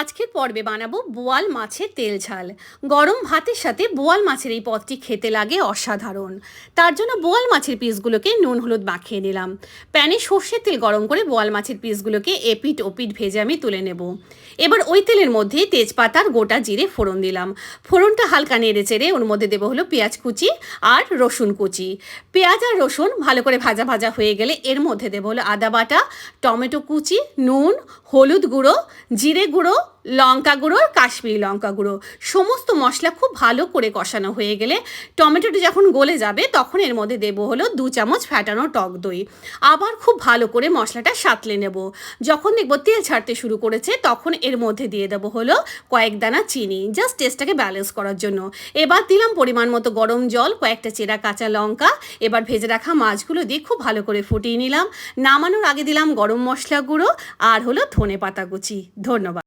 আজকের পর্বে বানাবো বোয়াল মাছের তেল ঝাল। গরম ভাতের সাথে বোয়াল মাছের এই পদটি খেতে লাগে অসাধারণ। তার জন্য বোয়াল মাছের পিসগুলোকে নুন হলুদ মাখিয়ে নিলাম। প্যানে সর্ষের তেল গরম করে বোয়াল মাছের পিসগুলোকে এপিট ওপিট ভেজে আমি তুলে নেব। এবার ওই তেলের মধ্যে তেজপাতা আর গোটা জিরে ফোড়ন দিলাম। ফোড়নটা হালকা নেড়ে চেড়ে ওর মধ্যে দেবো হলো পেঁয়াজ কুচি আর রসুন কুচি। পেঁয়াজ আর রসুন ভালো করে ভাজা ভাজা হয়ে গেলে এর মধ্যে দেবো হলো আদা বাটা, টমেটো কুচি, নুন, হলুদ গুঁড়ো, জিরে গুঁড়ো, লঙ্কা গুঁড়ো, কাশ্মীরি লঙ্কা গুঁড়ো। সমস্ত মশলা খুব ভালো করে কষানো হয়ে গেলে টমেটোটি যখন গলে যাবে তখন এর মধ্যে দেবো হলো 2 চামচ ফ্যাটানো টক দই। আবার খুব ভালো করে মশলাটা সাঁতলে নেব। যখন দেখবো তেল ছাড়তে শুরু করেছে তখন এর মধ্যে দিয়ে দেবো হলো কয়েক দানা চিনি, জাস্ট টেস্টটাকে ব্যালেন্স করার জন্য। এবার দিলাম পরিমাণ মতো গরম জল, কয়েকটা চেরা কাঁচা লঙ্কা। এবার ভেজে রাখা মাছগুলো দিয়ে খুব ভালো করে ফুটিয়ে নিলাম। নামানোর আগে দিলাম গরম মশলা গুঁড়ো আর হলো ধনে পাতা কুচি। ধন্যবাদ।